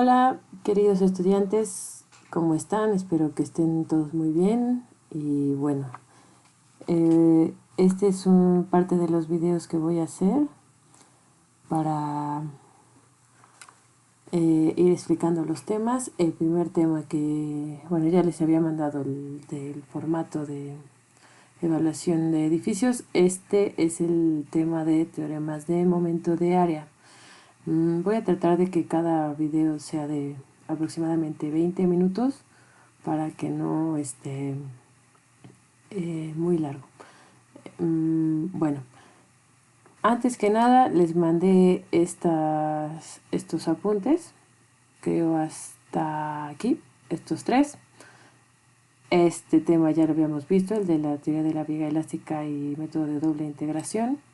Hola, queridos estudiantes, ¿cómo están? Espero que estén todos muy bien. Y bueno, este es parte de los videos que voy a hacer para ir explicando los temas. El primer tema que, bueno, ya les había mandado el del formato de evaluación de edificios. Este es el tema de teoremas de momento de área. Voy a tratar de que cada video sea de aproximadamente 20 minutos para que no esté muy largo. Bueno, antes que nada les mandé estos apuntes, creo hasta aquí, estos tres. Este tema ya lo habíamos visto, el de la teoría de la viga elástica y método de doble integración.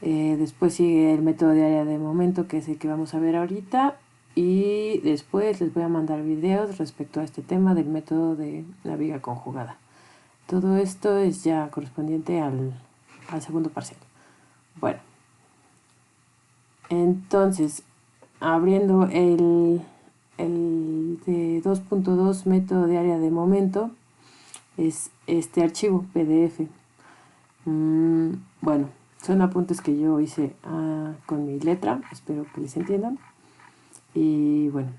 Después sigue el método de área de momento, que es el que vamos a ver ahorita. Y después les voy a mandar videos respecto a este tema del método de la viga conjugada. Todo esto es ya correspondiente al segundo parcial. Bueno, entonces, abriendo el de 2.2 método de área de momento, es este archivo PDF. Bueno, son apuntes que yo hice con mi letra, espero que les entiendan. Y bueno,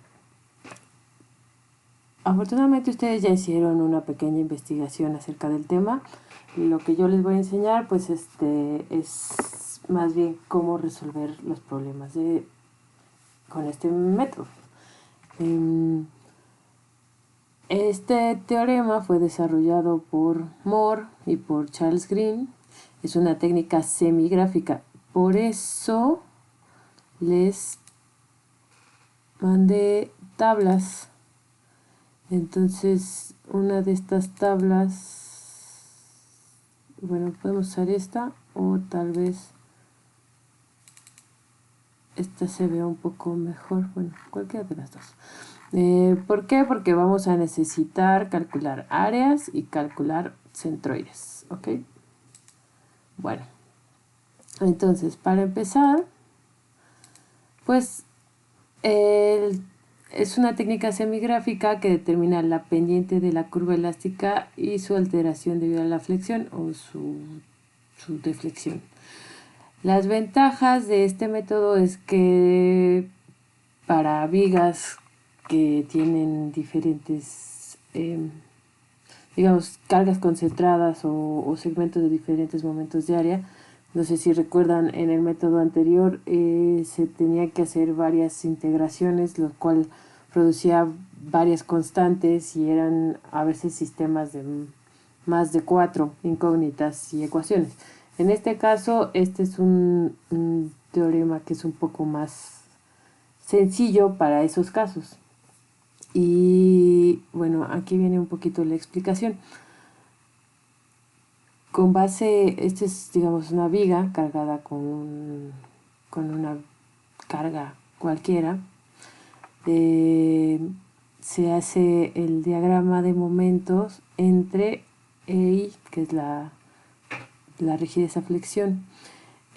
afortunadamente ustedes ya hicieron una pequeña investigación acerca del tema. Lo que yo les voy a enseñar pues es más bien cómo resolver los problemas con este método. Este teorema fue desarrollado por Moore y por Charles Green. Es una técnica semigráfica. Por eso les mandé tablas. Entonces, una de estas tablas, bueno, podemos usar esta o tal vez esta se vea un poco mejor. Bueno, cualquiera de las dos. ¿Por qué? Porque vamos a necesitar calcular áreas y calcular centroides, ¿ok? Bueno, entonces, para empezar, pues es una técnica semigráfica que determina la pendiente de la curva elástica y su alteración debido a la flexión o su deflexión. Las ventajas de este método es que para vigas que tienen diferentes, digamos, cargas concentradas o segmentos de diferentes momentos de área, no sé si recuerdan, en el método anterior se tenía que hacer varias integraciones, lo cual producía varias constantes y eran a veces sistemas de más de 4 incógnitas y ecuaciones. En este caso, este es un teorema que es un poco más sencillo para esos casos. Y bueno, aquí viene un poquito la explicación. Con base, esta es, digamos, una viga cargada con una carga cualquiera. Se hace el diagrama de momentos entre E y I, que es la rigidez a flexión.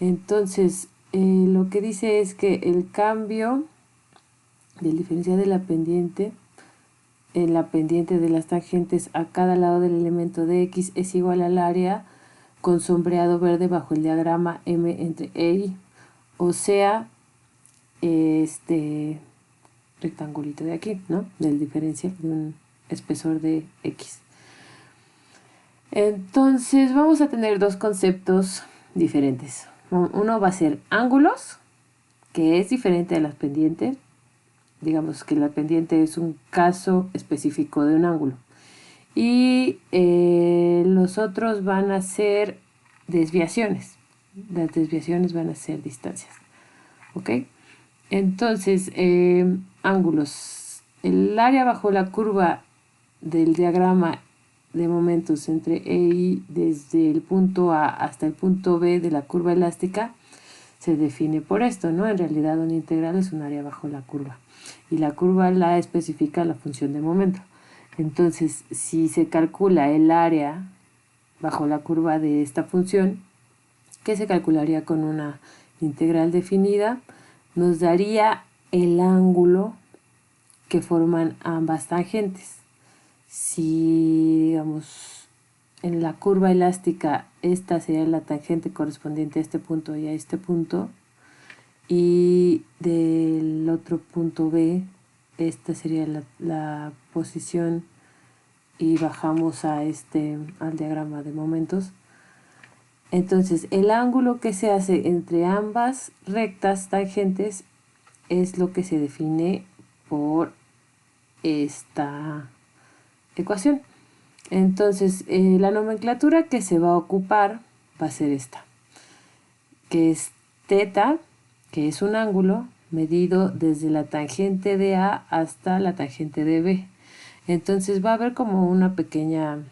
Entonces, lo que dice es que el cambio del diferencial de la pendiente en la pendiente de las tangentes a cada lado del elemento de X es igual al área con sombreado verde bajo el diagrama M entre E y I, o sea, este rectangulito de aquí, ¿no? Del diferencial de un espesor de X. Entonces vamos a tener dos conceptos diferentes. Uno va a ser ángulos, que es diferente de las pendientes. Digamos que la pendiente es un caso específico de un ángulo. Y los otros van a ser desviaciones. Las desviaciones van a ser distancias. ¿Ok? Entonces, ángulos. El área bajo la curva del diagrama de momentos entre E y I desde el punto A hasta el punto B de la curva elástica se define por esto, ¿no? En realidad una integral es un área bajo la curva. Y la curva la especifica la función de momento. Entonces, si se calcula el área bajo la curva de esta función, que se calcularía con una integral definida, nos daría el ángulo que forman ambas tangentes. Si, digamos, en la curva elástica esta sería la tangente correspondiente a este punto y a este punto, y del otro punto B esta sería la posición, y bajamos al diagrama de momentos. Entonces el ángulo que se hace entre ambas rectas tangentes es lo que se define por esta ecuación. Entonces la nomenclatura que se va a ocupar va a ser esta, que es θ, que es un ángulo medido desde la tangente de A hasta la tangente de B. Entonces va a haber como una pequeña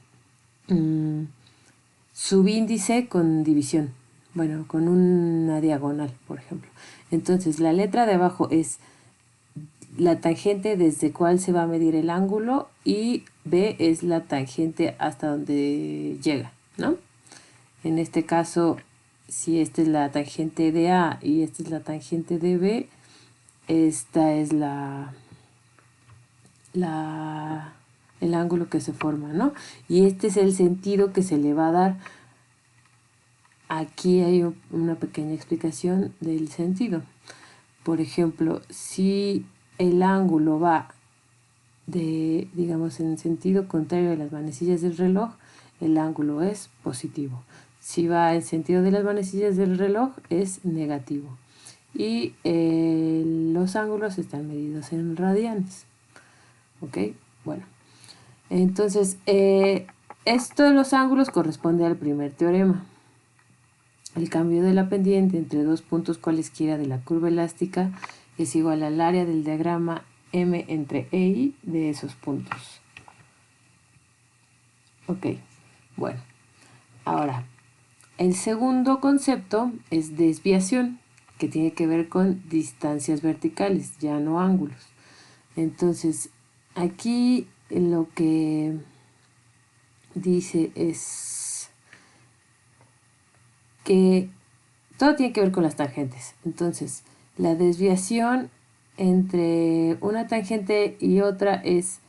subíndice con división, bueno, con una diagonal, por ejemplo. Entonces la letra de abajo es la tangente desde cuál se va a medir el ángulo, y B es la tangente hasta donde llega, ¿no? En este caso, si esta es la tangente de A y esta es la tangente de B, esta es el ángulo que se forma, ¿no? Y este es el sentido que se le va a dar. Aquí hay una pequeña explicación del sentido. Por ejemplo, si el ángulo va digamos, en sentido contrario de las manecillas del reloj, el ángulo es positivo. Si va en sentido de las manecillas del reloj, es negativo. Y los ángulos están medidos en radianes. ¿Ok? Bueno. Entonces, esto de los ángulos corresponde al primer teorema. El cambio de la pendiente entre dos puntos cualesquiera de la curva elástica es igual al área del diagrama M entre E y de esos puntos. Ok, bueno. Ahora, el segundo concepto es desviación, que tiene que ver con distancias verticales, ya no ángulos. Entonces, aquí lo que dice es que todo tiene que ver con las tangentes. Entonces, la desviación entre una tangente y otra es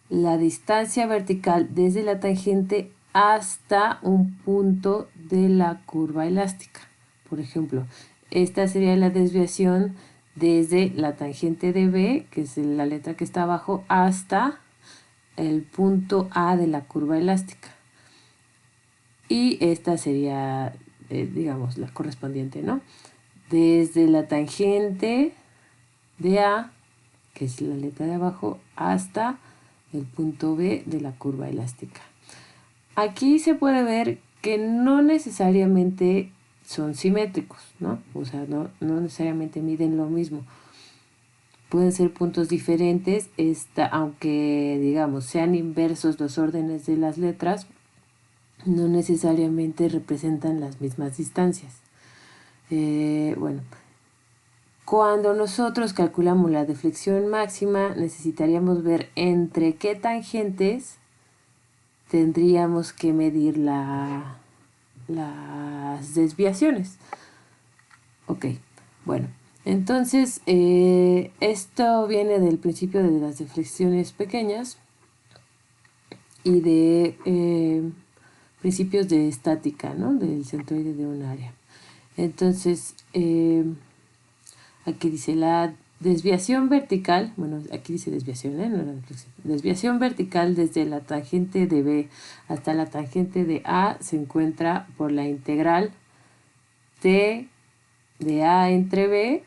la distancia vertical desde la tangente hasta un punto de la curva elástica. Por ejemplo, esta sería la desviación desde la tangente de B, que es la letra que está abajo, hasta el punto A de la curva elástica. Y esta sería, digamos, la correspondiente, ¿no? Desde la tangente de A, que es la letra de abajo, hasta el punto B de la curva elástica. Aquí se puede ver que no necesariamente son simétricos, ¿no? O sea, no necesariamente miden lo mismo. Pueden ser puntos diferentes, aunque, digamos, sean inversos los órdenes de las letras, no necesariamente representan las mismas distancias. Bueno, cuando nosotros calculamos la deflexión máxima, necesitaríamos ver entre qué tangentes tendríamos que medir las desviaciones. Ok, bueno, entonces esto viene del principio de las deflexiones pequeñas y de principios de estática, ¿no? Del centroide de un área. Entonces, aquí dice la desviación vertical, bueno, aquí dice desviación, no la deflexión. Desviación vertical desde la tangente de B hasta la tangente de A se encuentra por la integral T de A entre B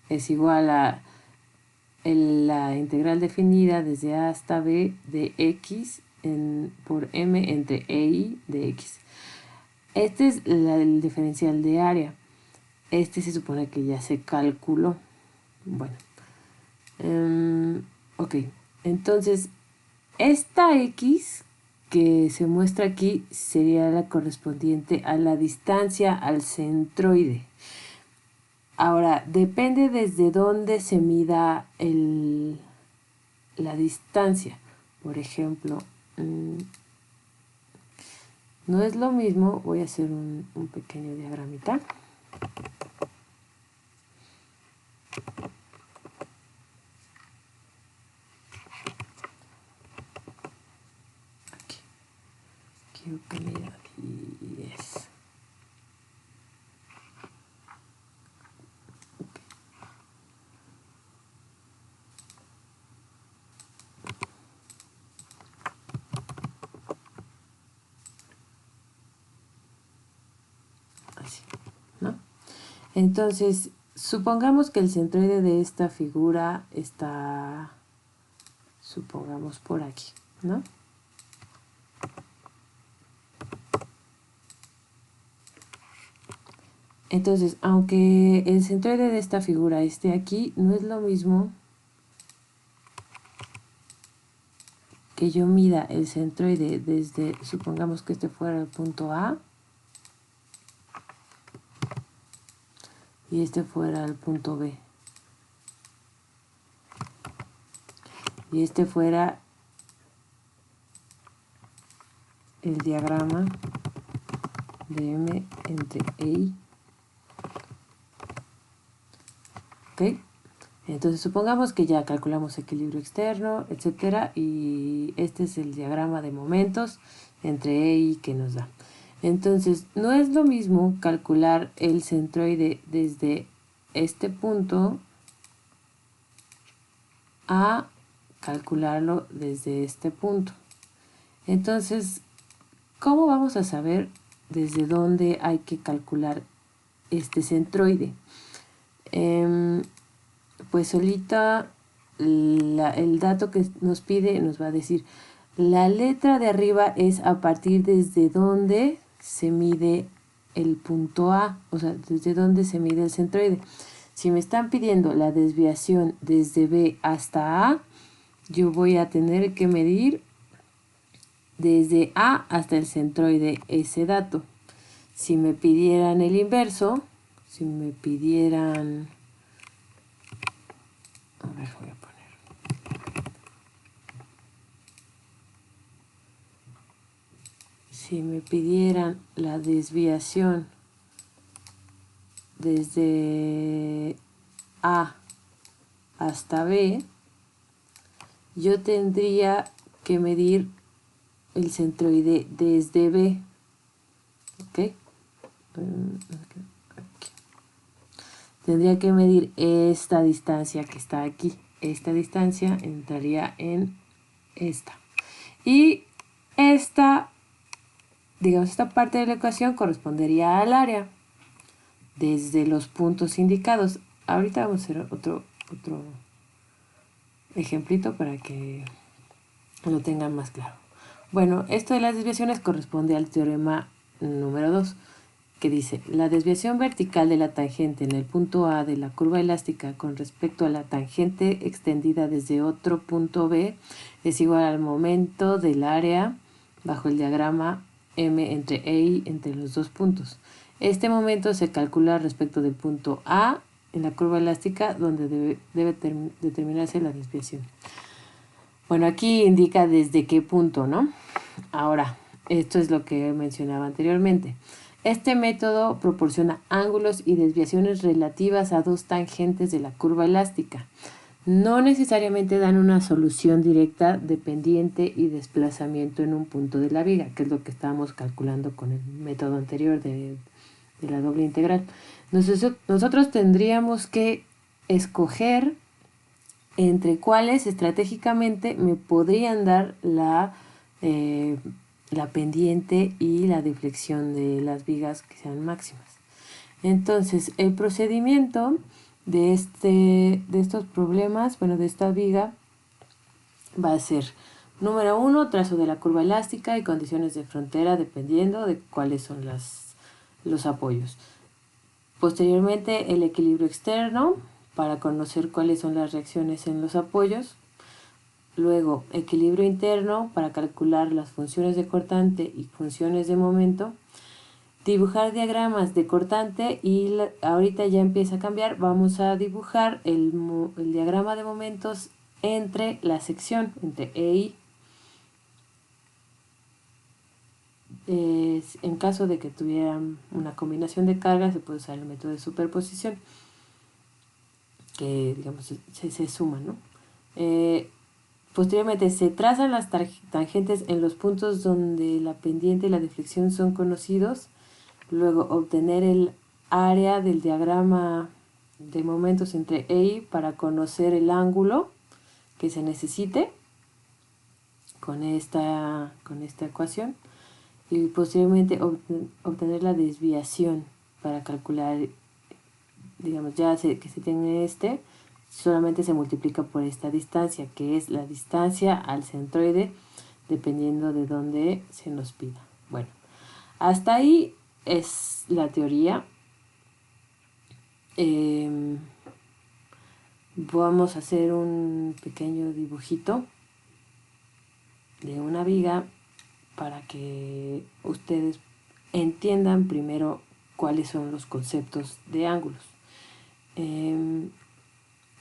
es igual a la integral definida desde A hasta B de X por M entre EI de X. Este es el diferencial de área. Este se supone que ya se calculó. Bueno. Ok. Entonces, esta X que se muestra aquí sería la correspondiente a la distancia al centroide. Ahora, depende desde dónde se mida la distancia. Por ejemplo, no es lo mismo, voy a hacer un pequeño diagramita. que mira 10. Así, ¿no? Entonces, supongamos que el centroide de esta figura está, supongamos, por aquí, ¿no? Entonces, aunque el centroide de esta figura esté aquí, no es lo mismo que yo mida el centroide desde, supongamos que este fuera el punto A, y este fuera el punto B, y este fuera el diagrama de M entre E y. ¿Ok? Entonces supongamos que ya calculamos equilibrio externo, etcétera, y este es el diagrama de momentos entre E y I que nos da. Entonces, no es lo mismo calcular el centroide desde este punto a calcularlo desde este punto. Entonces, ¿cómo vamos a saber desde dónde hay que calcular este centroide? Pues ahorita el dato que nos pide nos va a decir, la letra de arriba es a partir desde donde se mide el punto A, o sea, desde donde se mide el centroide. Si me están pidiendo la desviación desde B hasta A, yo voy a tener que medir desde A hasta el centroide ese dato. Si me pidieran el inverso, si me pidieran, a ver, voy a poner, si me pidieran la desviación desde A hasta B, yo tendría que medir el centroide desde B, ¿ok? Tendría que medir esta distancia que está aquí. Esta distancia entraría en esta. Y esta, digamos, esta parte de la ecuación correspondería al área desde los puntos indicados. Ahorita vamos a hacer otro ejemplito para que lo tengan más claro. Bueno, esto de las desviaciones corresponde al teorema número 2, que dice, la desviación vertical de la tangente en el punto A de la curva elástica con respecto a la tangente extendida desde otro punto B es igual al momento del área bajo el diagrama M entre E y entre los dos puntos. Este momento se calcula respecto del punto A en la curva elástica donde debe determinarse la desviación. Bueno, aquí indica desde qué punto, ¿no? Ahora, esto es lo que mencionaba anteriormente. Este método proporciona ángulos y desviaciones relativas a dos tangentes de la curva elástica. No necesariamente dan una solución directa de pendiente y desplazamiento en un punto de la viga, que es lo que estábamos calculando con el método anterior de la doble integral. Nosotros tendríamos que escoger entre cuáles estratégicamente me podrían dar la pendiente y la deflexión de las vigas que sean máximas. Entonces, el procedimiento de estos problemas, bueno, de esta viga, va a ser, número 1, trazo de la curva elástica y condiciones de frontera dependiendo de cuáles son los apoyos. Posteriormente, el equilibrio externo, para conocer cuáles son las reacciones en los apoyos. Luego, equilibrio interno para calcular las funciones de cortante y funciones de momento. Dibujar diagramas de cortante y ahorita ya empieza a cambiar. Vamos a dibujar el diagrama de momentos entre la sección, entre E y I. En caso de que tuvieran una combinación de cargas, se puede usar el método de superposición, que digamos se suman, ¿no? Posteriormente se trazan las tangentes en los puntos donde la pendiente y la deflexión son conocidos. Luego obtener el área del diagrama de momentos entre E y para conocer el ángulo que se necesite con esta ecuación. Y posteriormente obtener la desviación para calcular, digamos, que se tiene solamente se multiplica por esta distancia, que es la distancia al centroide, dependiendo de dónde se nos pida. Bueno, hasta ahí es la teoría. Vamos a hacer un pequeño dibujito de una viga para que ustedes entiendan primero cuáles son los conceptos de ángulos.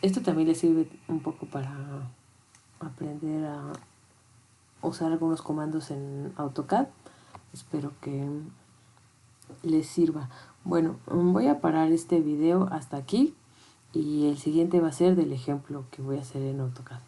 Esto también les sirve un poco para aprender a usar algunos comandos en AutoCAD. Espero que les sirva. Bueno, voy a parar este video hasta aquí y el siguiente va a ser del ejemplo que voy a hacer en AutoCAD.